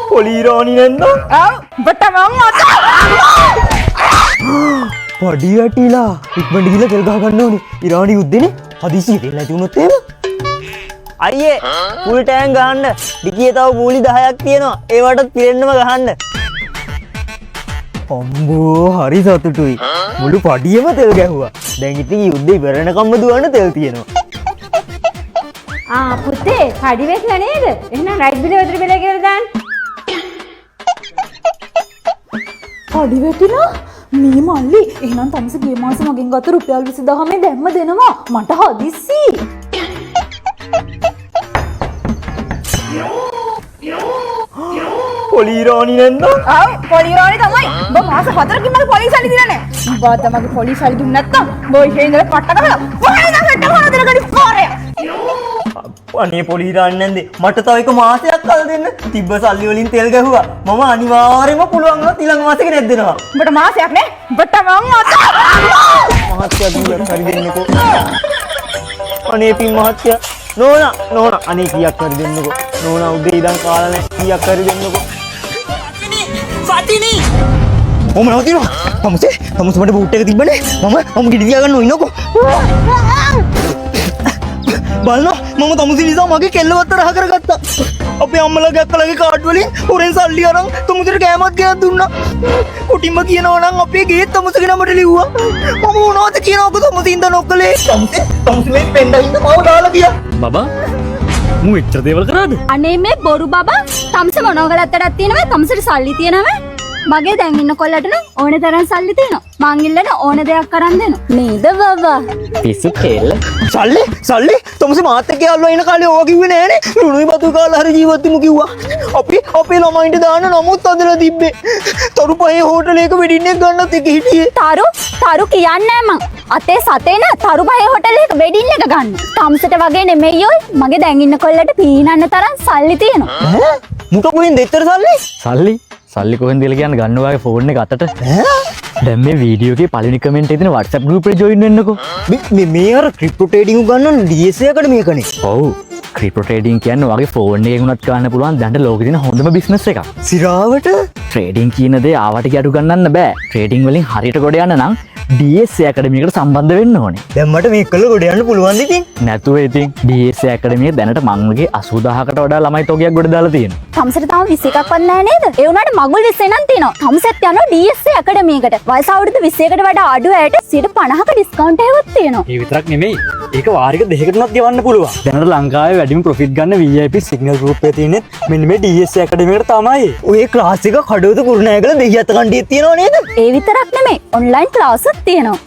පොලිරාණි නැන්ද? ආ බට මම පඩි වැටිලා ඉක්මනට ගිහලා තෙල් ගහ ගන්න ඕනේ. ඉරානි යුද්ධෙනේ. හදිසියෙ තෙල් නැති වුණොත් එහෙම. අයියේ ෆුල් ටෑන්ක් ගහන්න. ඩිකියේ තව මූලි 10ක් තියෙනවා. ඒවටත් පිරෙන්නම ගහන්න. අම්බෝ හරි සතුටුයි. මුළු පඩියම තෙල් ගැහුවා. දැන් ඉතින් යුද්ධේ ඉවරනකම්ම දුවන්න තෙල් තියෙනවා. පුතේ කඩි වෙట్లా නේද? එහෙනම් රයිස් බිල වතුර බිල කියලා දාන්න. කඩි වැටිලා මේ මල්ලි එහෙනම් තමස ගිය මාසේ මගෙන් ගත්ත රුපියල් 20000 දැම්ම දෙනවා මට හදිස්සි. පොලිරාණි නැන්ද? ආ පොලිරාණි තමයි. බෝ මාස 4කින් මට පොලිස් සල්ලි දිලා නැහැ. බා තමගේ පොලිස් සල්ලි දුන්න නැත්තම් බෝ ඉතින් ඉඳලා පට්ට ගහලා වහලා හෙට හොර දෙන ගඩි පාරේ. අනේ පොලිරාණි නැන්දේ මට තව එක මාසයක් කල් දෙන්න. තිබ්බ සල්ලි වලින් තෙල් ගැහුවා. මම අනිවාර්යයෙන්ම පුළුවන් වුණා ඊළඟ මාසෙක නෙත් දෙනවා. උඹට මාසයක් නේ? උඹට මම මහත්තයා කීයක් හරි දෙන්නකෝ. අනේ පින් මහත්තයා. නෝනා අනේ කීයක් හරි දෙන්නකෝ. නෝනා උදේ ඉඳන් කාලා නැහැ. කීයක් හරි දෙන්නකෝ. සතිනි ඔම නවතිනවා. තමුසේ මට බූට් එක තිබ්බනේ. මම ගිනි තියාගන්න ඉන්නකෝ. බලන්න මම තමුසේ නිසා මගේ කෙල්ලවත් තරහ කරගත්තා. අපේ අම්මලාගේ අක්කලාගේ කාඩ් වලින් හොරෙන් සල්ලි අරන් තමුසේට කෑමක් ගෙනත් දුන්නා. කුටිම්ම කියනවා නම් අපේ ගේ තමුසේගේ නමට ලිව්වා. මම මොනවද කියනවද තමුසේ ඉඳන් ඔක්කලේ. තමුසේ මේ පෙන්ඩා ඉඳ මාව දාලා ගියා. බබා මූ එච්චර දේවල් කරාද? අනේ මේ බොරු බබා තම්ස මොනවගලත්තටත් තියෙනවා තම්සට සල්ලි තියෙනවා මගේ දැන් ඉන්න කොල්ලට නම් ඕනේ තරම් සල්ලි තියෙනවා මං ඉල්ලන ඕන දෙයක් කරන් දෙනවා නේද බබා පිස්සු කෙල්ල. සල්ලි තමුසේ මාත් එක්ක යාළුවා ඉන්න කාලේ ඕවා කිව්වේ නෑනේ. ලුණුයි බතු කාලා හරි ජීවත් වෙමු කිව්වා. අපේ ළමයින්ට දාන්න නමුත් අදලා තිබ්බේ. තරු පහේ හෝටලයක වෙඩින් එක ගන්නත් එක හිටියේ. තරු කියන්නේ මං අතේ සතේ න තරු පහේ හොටල් එක වෙඩින් එක ගන්න තම්සට වගේ නෙමෙයි ඔය මගේ දැන් ඉන්න කොල්ලට පීනන්න තරම් සල්ලි තියෙනවා මුට මොකෙන්ද එච්චර සල්ලි? සල්ලි කොහෙන්ද කියලා කියන්න ගන්න ඔයාගේ ෆෝන් එක අතට. දැන් මේ වීඩියෝ එකේ පළවෙනි කමෙන්ට් එකේ තියෙන WhatsApp group එකට join වෙන්නකෝ. මේ අර ක්‍රිප්ටෝ ට්‍රේඩින් උගන්නන DSA එකට මේකනේ. ඔව්. ක්‍රිප්ටෝ ට්‍රේඩින් කියන්නේ ඔයාගේ ෆෝන් එකේ උනත් ගන්න පුළුවන් දැන් ලෝකේ තියෙන හොඳම බිස්නස් එකක්. සිරාවට ට්‍රේඩින් කියන දේ ආවට ගිය අඩු ගන්නන්න බෑ. ට්‍රේඩින් වලින් හරියට ගොඩ යන්න නම් DSA ඇකඩමි එකට සම්බන්ධ වෙන්න ඕනේ. දැන් මට මේක කළා ගොඩ යන්න පුළුවන්ද ඉතින්? නැතුව ඉතින් DSA ඇකඩමිය දැනට මංගේ 80000කට වඩා ළමයි තෝගයක් ගොඩ දාලා තියෙනවා. තම්සට තාම 21ක්වත් නැහැ නේද? ඒ උනාට මගුල් 20 නම් තියෙනවා. තම්සෙත් යනවා DSA ඇකඩමි එකට. වයස අවුරුදු 21කට වඩා අඩු ඇයට 50%ක ඩිස්කවුන්ට් එකක් තියෙනවා. ඒ විතරක් නෙමෙයි. ඒක වාරික දෙකකටවත් ගෙවන්න පුළුවන්. දැනට ලංකාවේ වැඩිම ප්‍රොෆිට් ගන්න VIP සිග්නල් ගෲප් එකේ තියෙන්නේ මෙන්න මේ DSA ඇකඩමි එකට තමයි. ඔය ක්ලාස් එක කඩවත කුරුණෑගල දෙහිඅත්ත කණ්ඩියක් තියෙනව නේද? ඒ විතරක් නෙමෙයි. ඔන්ලයින් ක්ලාස් එකක් තියෙනවා.